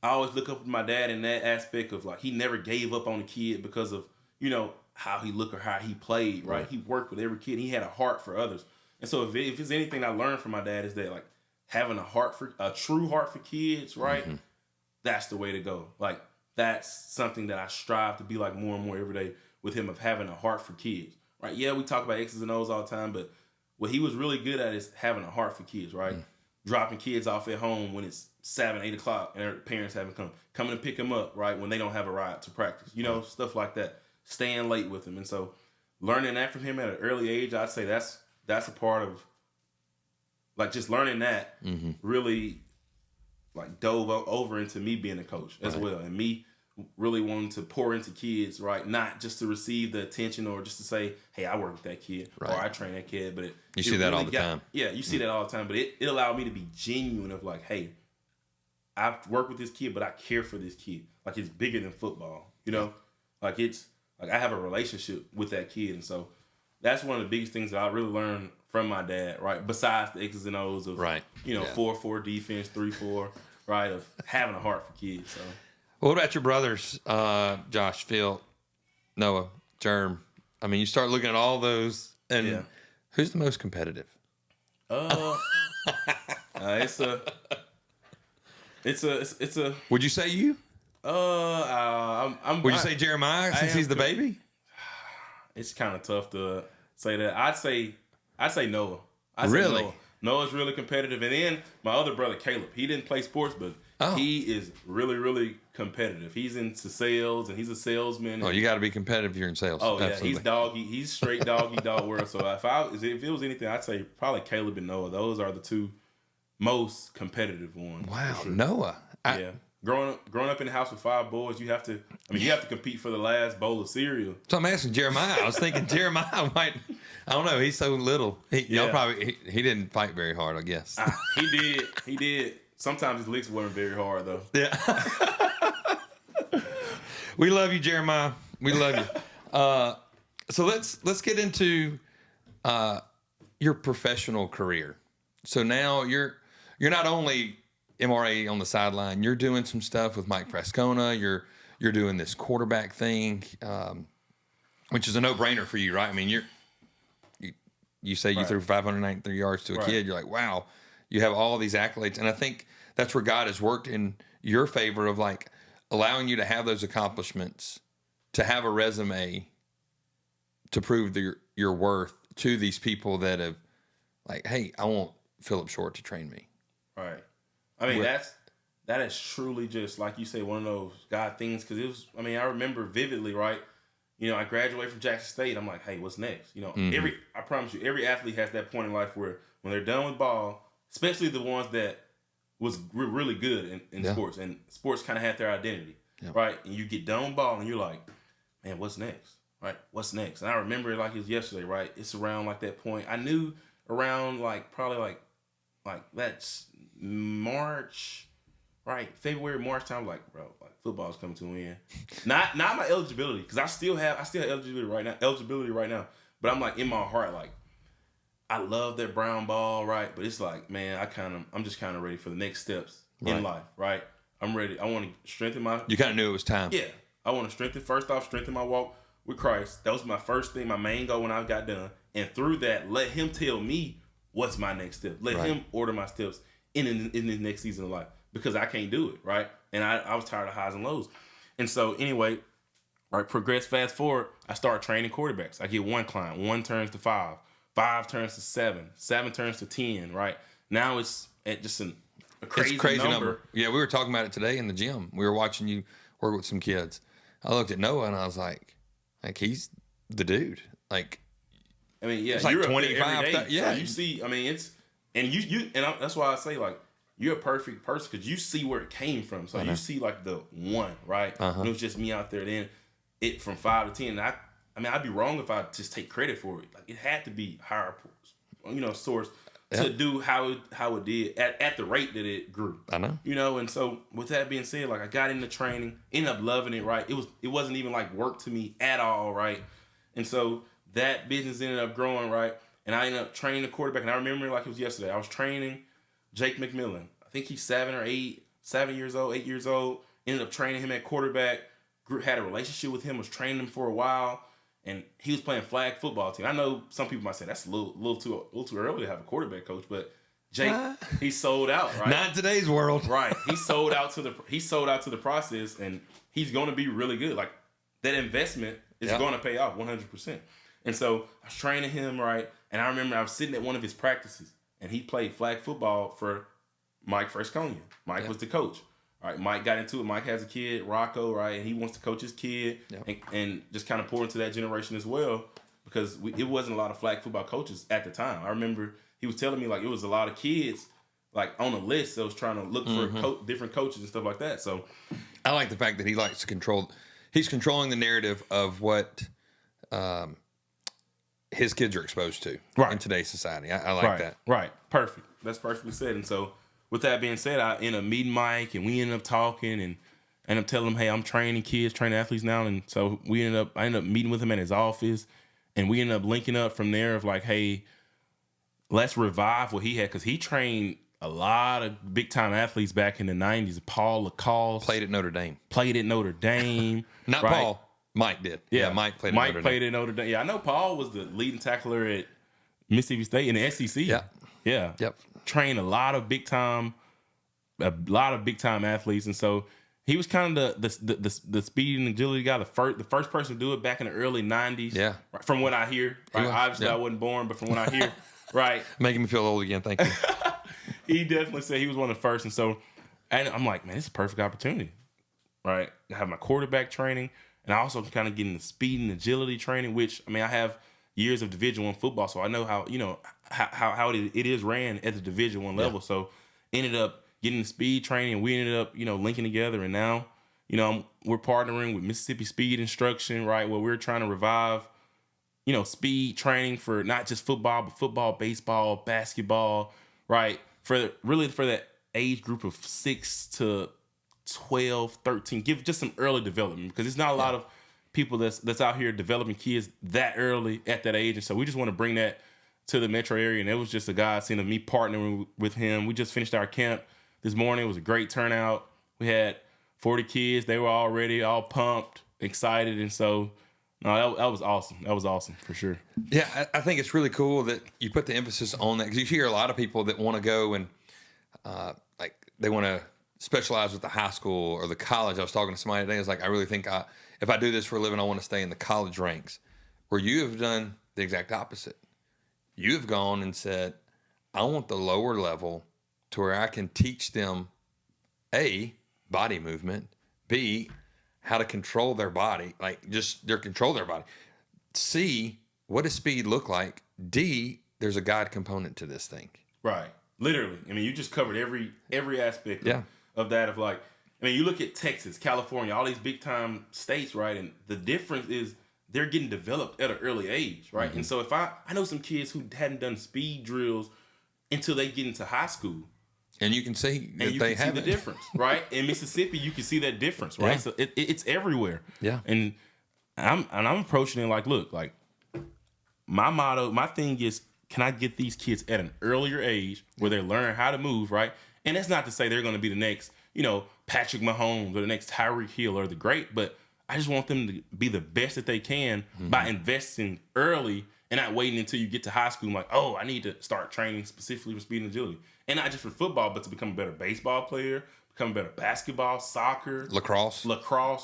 I always look up to my dad in that aspect of, like, he never gave up on the kid because of, how he looked or how he played, right? He worked with every kid. He had a heart for others. And so if it's anything I learned from my dad is that, like, having a true heart for kids, right? Mm-hmm. That's the way to go. Like, that's something that I strive to be like more and more every day with him, of having a heart for kids, right? Yeah, we talk about X's and O's all the time, but what he was really good at is having a heart for kids, right? Mm. Dropping kids off at home when it's 7, 8 o'clock and their parents haven't coming to pick them up, right, when they don't have a ride to practice, stuff like that. Staying late with him. And so learning that from him at an early age, I'd say that's a part of, like, just learning that really, like, dove over into me being a coach as well, and me really wanting to pour into kids, right? Not just to receive the attention or just to say, hey, I work with that kid or I train that kid, but you see that all the time. Yeah, you see that all the time, but it allowed me to be genuine of, like, hey, I've worked with this kid, but I care for this kid. Like, it's bigger than football, like, it's like I have a relationship with that kid. And so that's one of the biggest things that I really learned from my dad, right? Besides the X's and O's of, 4-4 defense, 3-4, right? Of having a heart for kids. So, what about your brothers, Josh, Phil, Noah, Germ? I mean, you start looking at all those, and who's the most competitive? It's a. Would you say you? Would you say Jeremiah since he's the baby? It's kind of tough to say that. I'd say Noah. Really? Noah's really competitive, and then my other brother Caleb. He didn't play sports, but he is really, really competitive. He's into sales, and he's a salesman. Oh, you got to be competitive if you're in sales. Oh, absolutely. He's doggy. He's straight doggy dog world. So if it was anything, I'd say probably Caleb and Noah. Those are the two most competitive ones. Wow, sure. Noah. Yeah. Growing up in the house with 5 boys, you have to compete for the last bowl of cereal. So I'm asking Jeremiah. I was thinking Jeremiah might. I don't know. He's so little. He didn't fight very hard, I guess. He did. Sometimes his licks weren't very hard though. Yeah. We love you, Jeremiah. We love you. So let's get into your professional career. So now you're not only MRA on the sideline, you're doing some stuff with Mike Frascona. You're doing this quarterback thing, which is a no-brainer for you, right? I mean, you say you threw 593 yards to a kid. You're like, wow, you have all these accolades. And I think that's where God has worked in your favor of, like, allowing you to have those accomplishments, to have a resume to prove your worth to these people that have, like, hey, I want Philip Short to train me. Right. I mean, that is truly just, like you say, one of those God things. Because it was, I mean, I remember vividly, right? I graduated from Jackson State. I'm like, hey, what's next? I promise you, every athlete has that point in life where when they're done with ball, especially the ones that was really good in sports, and sports kind of had their identity, right? And you get done with ball, and you're like, man, what's next? Right? What's next? And I remember it like it was yesterday, right? It's around like that point. I knew around probably that's March, right? February, March time. Like, bro, like football's coming to an end. Not my eligibility, because I still have eligibility right now. But I'm like in my heart, like I love that brown ball, right? But it's like, man, I'm just kind of ready for the next steps in life, right? I'm ready. I want to strengthen my. You kind of knew it was time. Yeah, I want to strengthen my walk with Christ. That was my first thing, my main goal when I got done. And through that, let Him tell me what's my next step. Let Him order my steps in this next season of life, because I can't do it, right? And I was tired of highs and lows. And so anyway, right, fast forward, I start training quarterbacks. I get one client, 1 turns to 5, 5 turns to 7, 7 turns to 10, right? Now it's at just a crazy number. Yeah, we were talking about it today in the gym. We were watching you work with some kids. I looked at Noah and I was like he's the dude. Like, I mean, yeah, it's like you're 25. Yeah, so you see. I mean, that's why I say, like, you're a perfect person, because you see where it came from. So you see like the one, right? And it was just me out there. Then it from 5 to 10. And I'd be wrong if I just take credit for it. Like, it had to be higher, source to do how it did at the rate that it grew. I know. And so with that being said, like, I got into training, ended up loving it, right? It wasn't even like work to me at all, right? And so that business ended up growing, right? And I ended up training the quarterback. And I remember it like it was yesterday. I was training Jake McMillan. I think he's 7 years old, 8 years old. Ended up training him at quarterback. Had a relationship with him, was training him for a while. And he was playing flag football team. I know some people might say that's a little too early to have a quarterback coach, but Jake, he sold out, right? Not in today's world. Right. He sold out to the process, and he's going to be really good. Like, that investment is going to pay off 100%. And so I was training him, right? And I remember I was sitting at one of his practices, and he played flag football for Mike Fresconia. Mike was the coach. All right, Mike got into it. Mike has a kid, Rocco, right? And he wants to coach his kid and just kind of pour into that generation as well, because it wasn't a lot of flag football coaches at the time. I remember he was telling me, like, it was a lot of kids, like, on a list that was trying to look for different coaches and stuff like that. So I like the fact that he likes to control. He's controlling the narrative of what his kids are exposed to in today's society. I like that. Right. Perfect. That's perfectly said. And so with that being said, I ended up meeting Mike, and we ended up talking, and I ended up telling him, hey, I'm training athletes now. And so I ended up meeting with him at his office, and we ended up linking up from there of like, hey, let's revive what he had, because he trained a lot of big-time athletes back in the 90s. Paul Lacoste. Played at Notre Dame. Not right? Paul. Mike did. Yeah, Mike played at Notre Dame. Yeah, I know Paul was the leading tackler at Mississippi State in the SEC. Yeah. Yep. Trained a lot of big-time athletes. And so he was kind of the speed and agility guy, the first person to do it back in the early 90s. Yeah. From what I hear. Right? Obviously, I wasn't born, but from what I hear, right. Making me feel old again. Thank you. He definitely said he was one of the first. And so I'm like, man, it's a perfect opportunity, right? I have my quarterback training, and I also kind of get in the speed and agility training, which, I mean, I have years of Division I football, so I know how it is ran at the Division I level. So ended up getting the speed training, and we ended up, linking together. And now, we're partnering with Mississippi Speed Instruction, right, where we're trying to revive, speed training for not just football, but football, baseball, basketball, right, for that age group of 6 to 12, 13, give just some early development, because it's not a lot of people that's out here developing kids that early at that age. And so we just want to bring that to the metro area. And it was just a godsend of me partnering with him. We just finished our camp this morning. It was a great turnout. We had 40 kids. They were already all pumped, excited. And so, no, that was awesome. That was awesome for sure. Yeah, I think it's really cool that you put the emphasis on that, because you hear a lot of people that want to go and they want to specialize with the high school or the college. I was talking to somebody today. I was like, I really think if I do this for a living, I want to stay in the college ranks. Where you have done the exact opposite. You have gone and said, I want the lower level to where I can teach them A, body movement, B, how to control their body, like just their control their body. C, what does speed look like? D, there's a God component to this thing. Right. Literally. I mean, you just covered every aspect of that of like, I mean, you look at Texas, California, all these big time states, right? And the difference is they're getting developed at an early age, right? Mm-hmm. And so if I know some kids who hadn't done speed drills until they get into high school. And you can see that and you they can have see the difference, right? In Mississippi, you can see that difference, right? Yeah. So it's everywhere. Yeah. And I'm approaching it like, look, like my thing is, can I get these kids at an earlier age where they learn how to move, right? And that's not to say they're going to be the next, Patrick Mahomes or the next Tyreek Hill or the great, but I just want them to be the best that they can by investing early and not waiting until you get to high school. Like, oh, I need to start training specifically for speed and agility. And not just for football, but to become a better baseball player, become a better basketball, soccer, lacrosse,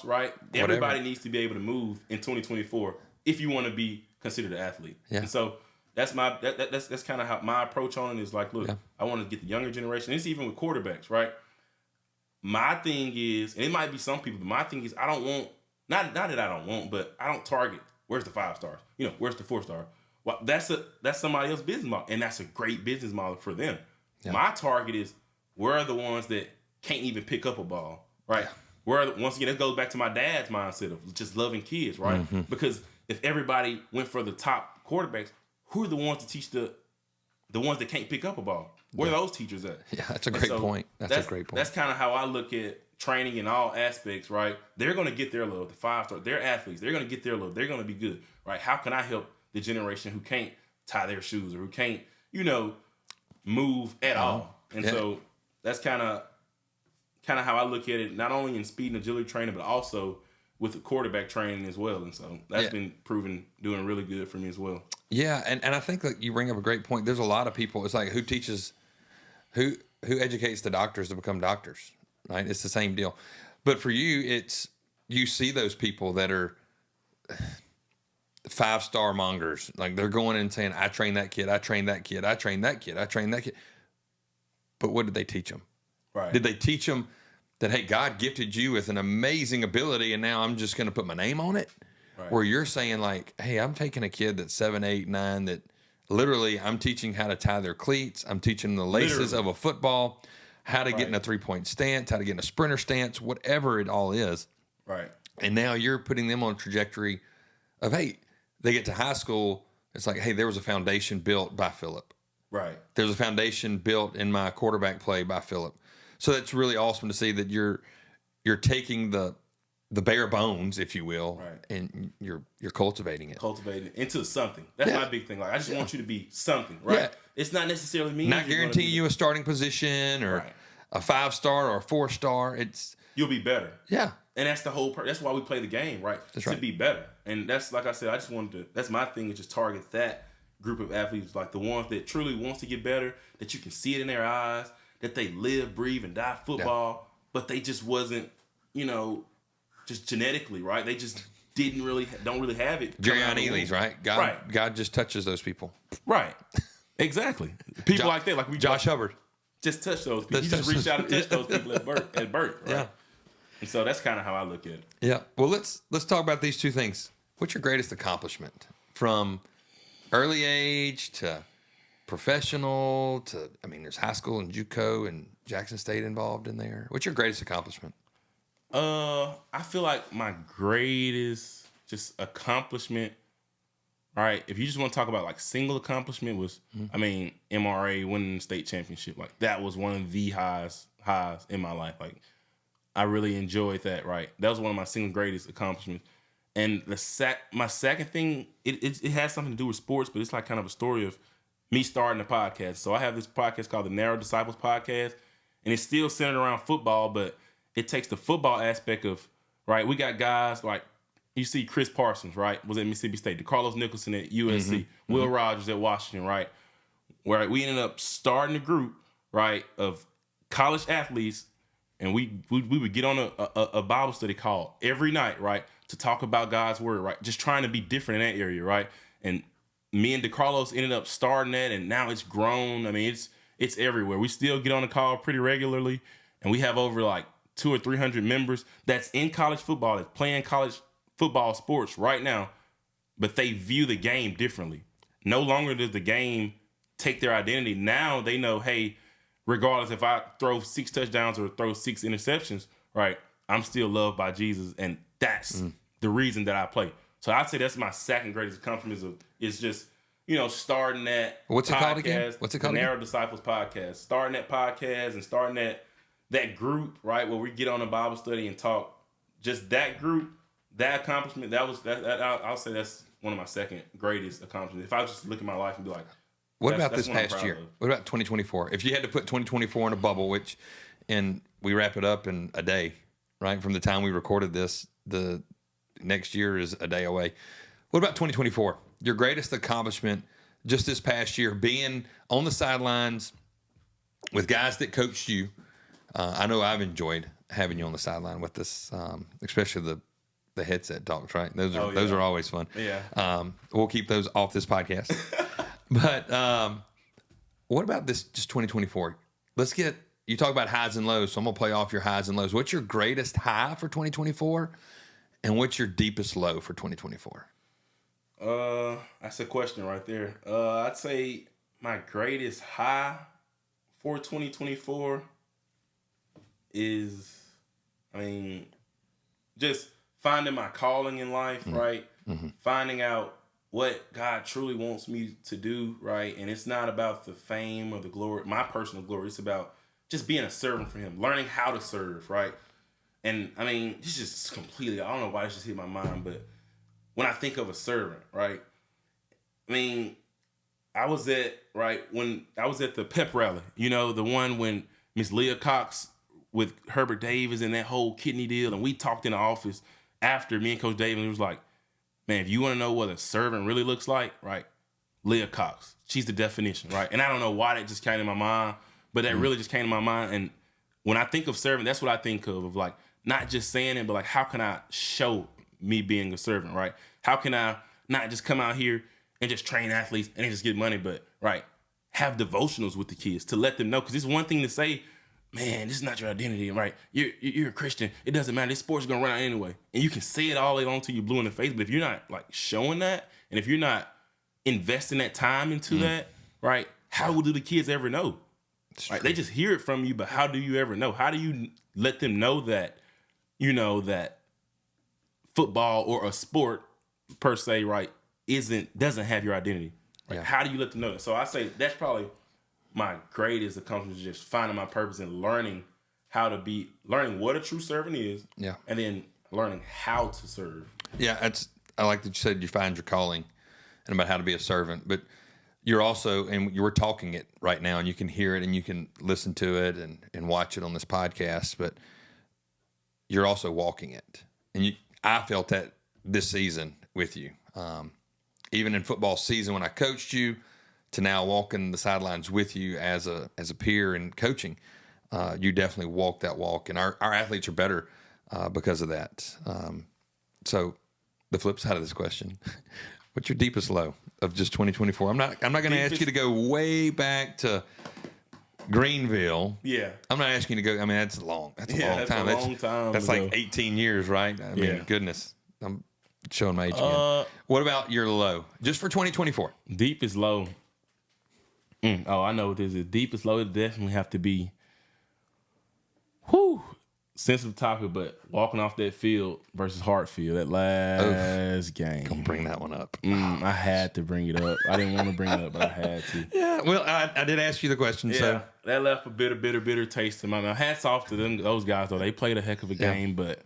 right? Whatever. Everybody needs to be able to move in 2024 if you want to be considered an athlete. Yeah. And so that's that's kind of how my approach on it is like, look, I want to get the younger generation. It's even with quarterbacks, right? My thing is, and it might be some people, but my thing is I don't want, not that I don't want, but I don't target, where's the 5 stars? Where's the 4 star? Well, that's somebody else's business model, and that's a great business model for them. Yeah. My target is, where are the ones that can't even pick up a ball, right? Yeah. Once again, it goes back to my dad's mindset of just loving kids, right? Mm-hmm. Because if everybody went for the top quarterbacks, who are the ones to teach the ones that can't pick up a ball? Where are those teachers at? Yeah, that's a great point. That's a great point. That's kind of how I look at training in all aspects, right? They're going to get their love, the 5 star. They're athletes. They're going to get their love. They're going to be good, right? How can I help the generation who can't tie their shoes or who can't, move at all? And so that's kind of how I look at it, not only in speed and agility training, but also with the quarterback training as well. And so that's been proven doing really good for me as well. Yeah, and I think that you bring up a great point. There's a lot of people, it's like who educates the doctors to become doctors, right? It's the same deal. But for you, you see those people that are 5-star mongers. Like they're going in and saying, I train that kid, I train that kid, I train that kid, I train that kid. But what did they teach them? Right. Did they teach them that, hey, God gifted you with an amazing ability and now I'm just going to put my name on it? Right. Where you're saying like, hey, I'm taking a kid that's 7, 8, 9 that literally I'm teaching how to tie their cleats. I'm teaching them the laces of a football, how to get in a 3-point stance, how to get in a sprinter stance, whatever it all is. Right. And now you're putting them on a trajectory of, hey, they get to high school. It's like, hey, there was a foundation built by Philip. Right. There's a foundation built in my quarterback play by Philip. So that's really awesome to see that you're taking the bare bones, if you will, right, and you're cultivating it. Cultivating it into something. That's my big thing. Like I just want you to be something, right? Yeah. It's not necessarily mean not guaranteeing you a starting position or a 5-star or a 4-star. You'll be better. Yeah. And that's the whole that's why we play the game, right? That's right. To be better. And that's, like I said, I just wanted to, that's my thing, is just target that group of athletes, like the ones that truly wants to get better, that you can see it in their eyes, that they live, breathe, and die football, but they just wasn't, just genetically, right? They just don't really have it. Jerrion Ealy's, right? God just touches those people. Right. Exactly. People like that, like Josh Hubbard. Just touch those people. You just reached out and touched those people at birth, right? Yeah. And so that's kind of how I look at it. Yeah. Well, let's talk about these two things. What's your greatest accomplishment from early age to professional to, there's high school and JUCO and Jackson State involved in there. What's your greatest accomplishment? I feel like my greatest just accomplishment, right? If you just want to talk about like single accomplishment was, MRA winning the state championship. Like that was one of the highs in my life. Like I really enjoyed that, right? That was one of my single greatest accomplishments. And my second thing, it has something to do with sports, but it's like kind of a story of me starting a podcast. So I have this podcast called the Narrow Disciples Podcast, and it's still centered around football, but it takes the football aspect of, right, we got guys like, you see Chris Parsons, right, was at Mississippi State, DeCarlos Nicholson at USC, Will Rogers at Washington, right, where we ended up starting a group, right, of college athletes, and we would get on a Bible study call every night, right, to talk about God's word, right, just trying to be different in that area, right, and me and DeCarlos ended up starting that, and now it's grown. It's everywhere. We still get on the call pretty regularly, and we have over like 200 or 300 members that's in college football, that's playing college football sports right now, but they view the game differently. No longer does the game take their identity. Now they know, hey, regardless if I throw 6 touchdowns or throw 6 interceptions, right, I'm still loved by Jesus, and that's the reason that I play. So I'd say that's my second greatest accomplishment is just, starting that What's podcast, it called again? the Narrow Disciples podcast. Starting that podcast and starting that group, right, where we get on a Bible study and talk. Just that group, that accomplishment, I'll say that's one of my second greatest accomplishments. If I just look at my life and be like, what about this past year? What about 2024? If you had to put 2024 in a bubble, and we wrap it up in a day, right? From the time we recorded this, the next year is a day away. What about 2024? Your greatest accomplishment just this past year, being on the sidelines with guys that coached you. I know I've enjoyed having you on the sideline with this, especially the headset talks, right? Those are always fun. Yeah. We'll keep those off this podcast. But what about this, just 2024? You talk about highs and lows, so I'm going to play off your highs and lows. What's your greatest high for 2024? And what's your deepest low for 2024? That's a question right there. I'd say my greatest high for 2024 is, just finding my calling in life, right? Mm-hmm. Finding out what God truly wants me to do, right? And it's not about the fame or the glory, my personal glory. It's about just being a servant for Him, learning how to serve, right? And this is just completely, I don't know why this just hit my mind, but when I think of a servant, right? I was at the pep rally, the one when Miss Leah Cox with Herbert Davis and that whole kidney deal, and we talked in the office after, me and Coach Davis, and he was like, man, if you want to know what a servant really looks like, right? Leah Cox, she's the definition, right? And I don't know why that just came to my mind, but that really just came to my mind. And when I think of servant, that's what I think of like not just saying it, but like how can I show me being a servant, right? How can I not just come out here and just train athletes and just get money, but right, have devotionals with the kids to let them know, because it's one thing to say, man, this is not your identity, right? You're a Christian. It doesn't matter. This sport's gonna run out anyway, and you can say it all day long till you're blue in the face. But if you're not like showing that, and if you're not investing that time into that, right? How do the kids ever know? Right? They just hear it from you, but how do you ever know? How do you let them know that that football or a sport per se, right, doesn't have your identity? Right? Yeah. How do you let them know that? So I say that's probably my greatest accomplishment, is just finding my purpose and learning what a true servant is. Yeah. And then learning how to serve. Yeah, I like that you said you find your calling and about how to be a servant, but you're also, and you were talking it right now, and you can hear it and you can listen to it and watch it on this podcast, but you're also walking it. And I felt that this season with you. Even in football season when I coached you, to now walking the sidelines with you as a peer in coaching, you definitely walk that walk, and our athletes are better because of that. So the flip side of this question, what's your deepest low of just 2024? I'm not going to ask you to go way back to Greenville. Yeah. I'm not asking you to go. That's long. That's a long time. That's a long time. That's like 18 years, right? Goodness. I'm showing my age again. What about your low, just for 2024? Deepest low. Oh, I know what this is. Deepest low, it definitely have to be, sensitive topic, but walking off that field versus Hartfield, that last game. Gonna bring that one up. I had to bring it up. I didn't want to bring it up, but I had to. Yeah, well, I did ask you the question, so. That left a bitter taste in my mouth. Hats off to those guys, though. They played a heck of a game, but,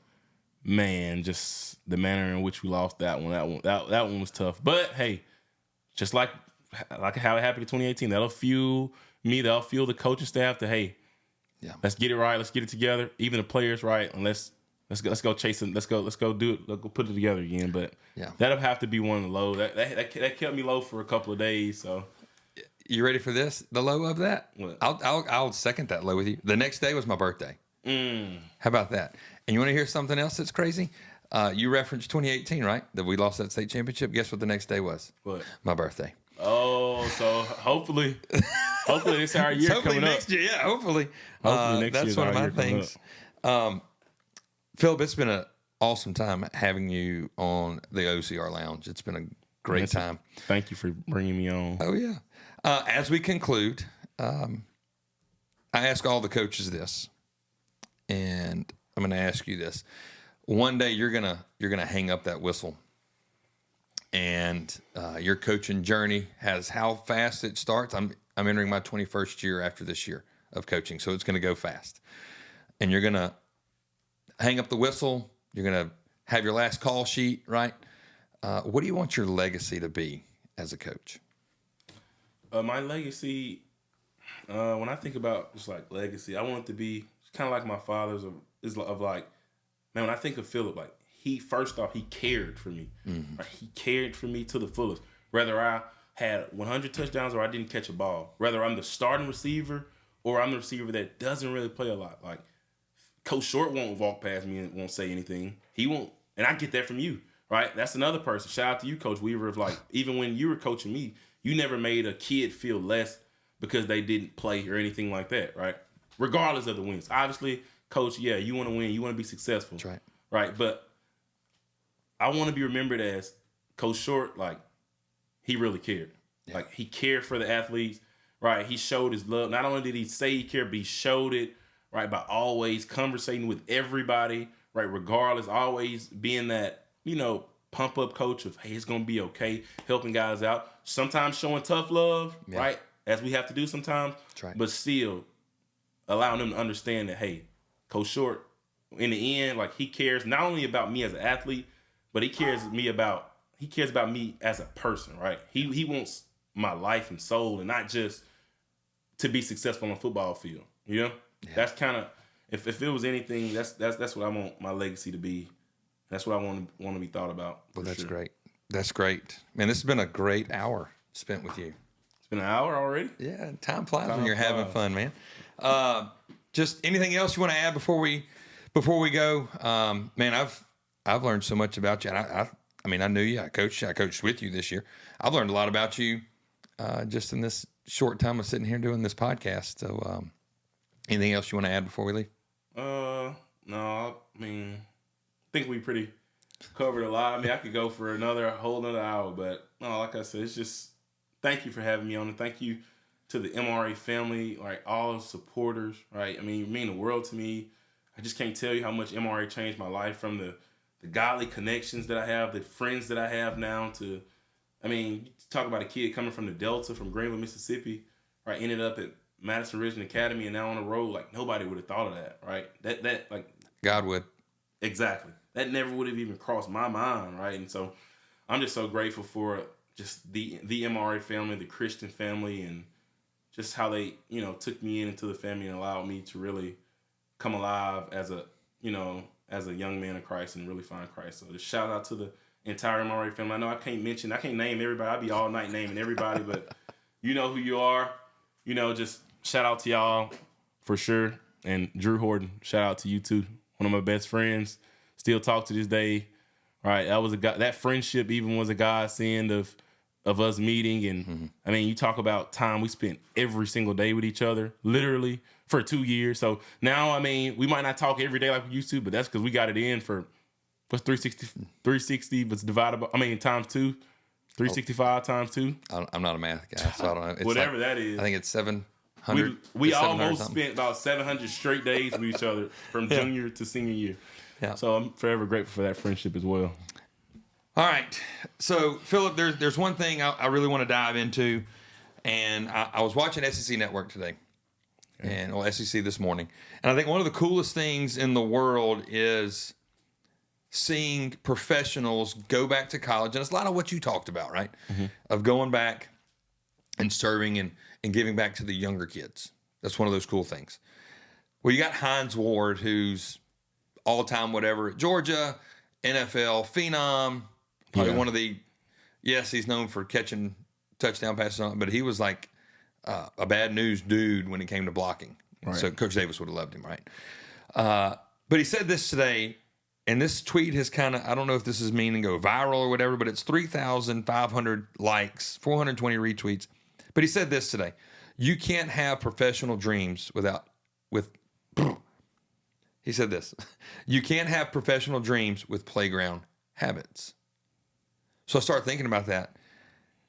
man, just the manner in which we lost that one was tough. But, hey, just like how it happened in 2018. That'll fuel me. That'll fuel the coaching staff to, hey, let's get it right. Let's get it together. Even the players, right? And let's go chase it. Let's go do it. Let's go put it together again. But that'll have to be one of the low. That kept me low for a couple of days. So you ready for this? The low of that? What? I'll second that low with you. The next day was my birthday. How about that? And you want to hear something else that's crazy? You referenced 2018, right? That we lost that state championship. Guess what the next day was? What? My birthday. Oh, so hopefully Hopefully this our year Hopefully coming next up. year. Yeah, hopefully. Hopefully next that's year's one of our my year coming things. Philip, it's been an awesome time having you on the OCR Lounge. It's been a great time. Thank you for bringing me on. Oh, yeah. As we conclude, I ask all the coaches this, and I'm going to ask you this. One day you're gonna hang up that whistle, and your coaching journey has how fast it starts. I'm entering my 21st year after this year of coaching, so it's going to go fast. And you're going to hang up the whistle. You're going to have your last call sheet, right? What do you want your legacy to be as a coach? My legacy, when I think about just like legacy, I want it to be kind of like my father's of like, man, when I think of Philip, like he cared for me. Mm-hmm. Right? He cared for me to the fullest. Whether I had 100 touchdowns or I didn't catch a ball, whether I'm the starting receiver or I'm the receiver that doesn't really play a lot. Like Coach Short won't walk past me and won't say anything. He won't, and I get that from you, right? That's another person. Shout out to you, Coach Weaver. Of like, even when you were coaching me, you never made a kid feel less because they didn't play or anything like that, right? Regardless of the wins. Obviously, Coach, yeah, you want to win, you want to be successful. That's right. Right, but I want to be remembered as Coach Short, like, he really cared. Yeah. Like, he cared for the athletes, right? He showed his love. Not only did he say he cared, but he showed it, right, by always conversating with everybody, right, regardless, always being that, pump-up coach of, hey, it's going to be okay, helping guys out. Sometimes showing tough love, right, as we have to do sometimes. That's right. But still allowing them to understand that, hey, Coach Short, in the end, like, he cares not only about me as an athlete, but he cares about me as a person, right? He wants my life and soul, and not just to be successful on a football field. You know, that's kind of if it was anything, that's what I want my legacy to be. That's what I want to be thought about. Well, that's great. That's great, man. This has been a great hour spent with you. It's been an hour already. Yeah, time flies when you're having fun, man. Just anything else you want to add before we go? Man, I've learned so much about you. And I mean, I knew you. I coached with you this year. I've learned a lot about you just in this short time of sitting here doing this podcast. So, anything else you want to add before we leave? No. I mean, I think we pretty covered a lot. I mean, I could go for a whole nother hour, but no, like I said, it's just thank you for having me on, and thank you to the MRA family, like all the supporters, right? I mean, you mean the world to me. I just can't tell you how much MRA changed my life, from the godly connections that I have, the friends that I have now to, I mean, you talk about a kid coming from the Delta, from Greenville, Mississippi, right? Ended up at Madison Ridge Academy and now on the road. Like, nobody would have thought of that, right? That like God would. Exactly. That never would have even crossed my mind, right? And so I'm just so grateful for just the MRA family, the Christian family, and just how they, took me into the family and allowed me to really come alive as a young man of Christ and really find Christ. So just shout out to the entire MRA family. I know I can't name everybody. I'd be all night naming everybody, but you know who you are. Just shout out to y'all for sure. And Drew Horton, shout out to you too. One of my best friends. Still talk to this day. Right. That friendship even was a godsend of us meeting. And I mean, you talk about time we spent every single day with each other, literally for 2 years. So now, I mean, we might not talk every day like we used to, but that's because we got it in for what's 360 was divided by, times 2, 365 times 2. I'm not a math guy, so I don't know. It's whatever that is. I think it's 700. We almost spent about 700 straight days with each other from junior to senior year. Yeah. So I'm forever grateful for that friendship as well. All right. So, Philip, there's one thing I really want to dive into. And I was watching SEC Network today, SEC this morning. And I think one of the coolest things in the world is seeing professionals go back to college. And it's a lot of what you talked about, right? Mm-hmm. Of going back and serving and giving back to the younger kids. That's one of those cool things. Well, you got Hines Ward, who's all-time whatever at Georgia, NFL phenom, probably one of the, he's known for catching touchdown passes, but he was like a bad news dude when it came to blocking. Right. So Coach Davis would have loved him, right? But he said this today, and this tweet has kind of, I don't know if this is mean and go viral or whatever, but it's 3,500 likes, 420 retweets. But he said this today: You can't have professional dreams he said this. You can't have professional dreams with playground habits. So I start thinking about that.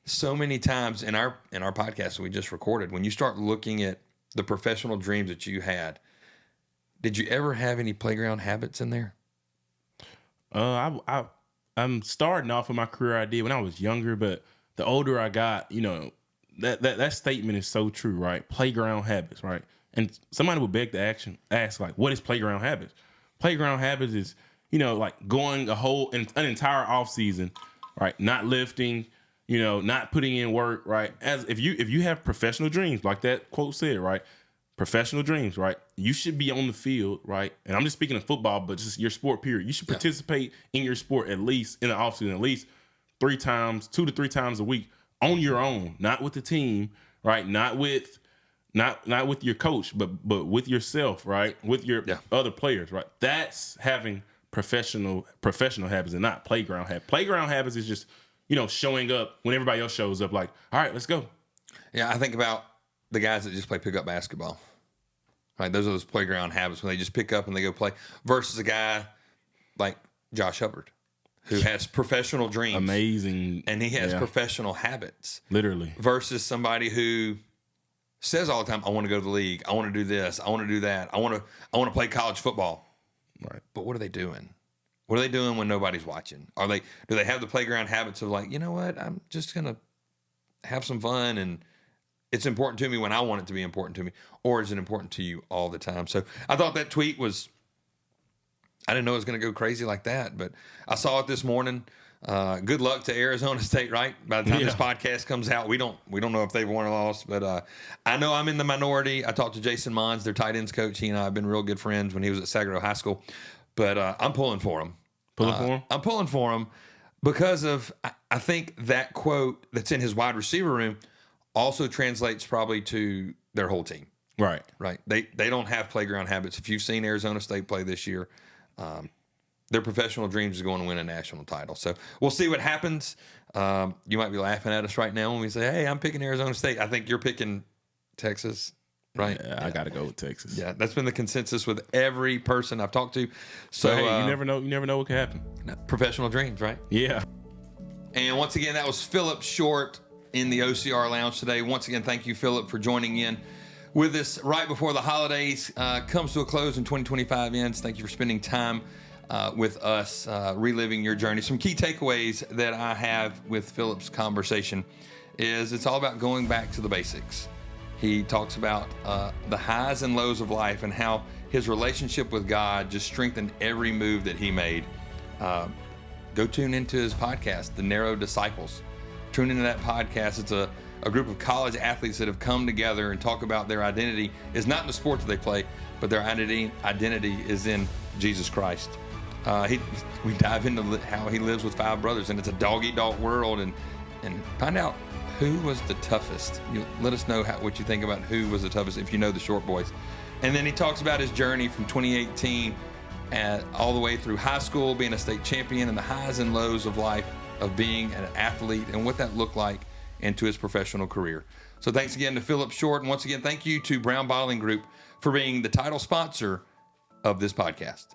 So many times in our podcast that we just recorded, when you start looking at the professional dreams that you had, did you ever have any playground habits in there? I'm starting off with my career I did when I was younger, but the older I got, that statement is so true, right? Playground habits, right? And somebody would beg to ask, like, what is playground habits? Playground habits is, like going an entire off season, right? Not lifting, not putting in work, right? As if you have professional dreams, like that quote said, right? Professional dreams, right? You should be on the field, right? And I'm just speaking of football, but just your sport period. You should participate in your sport at least in the offseason, at least 2 to 3 times a week on your own, not with the team, right? Not with your coach, but with yourself, right? With your other players, right? That's having professional habits and not playground habits. Playground habits is just, showing up when everybody else shows up, like, all right, let's go. Yeah, I think about the guys that just play pickup basketball. Right, those are those playground habits when they just pick up and they go play, versus a guy like Josh Hubbard, who has professional dreams, amazing, and he has professional habits, literally, versus somebody who says all the time, "I want to go to the league. I want to do this. I want to do that. I want to play college football." Right, but what are they doing? What are they doing when nobody's watching? Do they have the playground habits of like, you know what, I'm just gonna have some fun and it's important to me when I want it to be important to me, or is it important to you all the time? So I thought that tweet was, I didn't know it was going to go crazy like that, but I saw it this morning. Good luck to Arizona State, right? By the time this podcast comes out, we don't know if they've won or lost, but I know I'm in the minority. I talked to Jason Mons, their tight ends coach. He and I have been real good friends when he was at Saginaw High School, but I'm pulling for him. I'm pulling for him because of, I think that quote that's in his wide receiver room also translates probably to their whole team. Right. They don't have playground habits. If you've seen Arizona State play this year, their professional dreams is going to win a national title. So we'll see what happens. You might be laughing at us right now when we say, hey, I'm picking Arizona State. I think you're picking Texas, right? Yeah, I got to go with Texas. Yeah, that's been the consensus with every person I've talked to. So hey, you never know what could happen. Professional dreams, right? Yeah. And once again, that was Philip Short in the OCR Lounge today. Once again, thank you, Philip, for joining in with us right before the holidays comes to a close and 2025 ends. Thank you for spending time with us, reliving your journey. Some key takeaways that I have with Philip's conversation is it's all about going back to the basics. He talks about the highs and lows of life and how his relationship with God just strengthened every move that he made. Go tune into his podcast, The Narrow Disciples. Tune into that podcast. It's a group of college athletes that have come together and talk about their identity is not in the sport that they play, but their identity is in Jesus Christ. We dive into how he lives with 5 brothers, and it's a dog-eat-dog world, and find out who was the toughest. Let us know what you think about who was the toughest if you know the Short Boys. And then he talks about his journey from 2018 all the way through high school, being a state champion, and the highs and lows of life of being an athlete and what that looked like into his professional career. So thanks again to Philip Short. And once again, thank you to Brown Bottling Group for being the title sponsor of this podcast.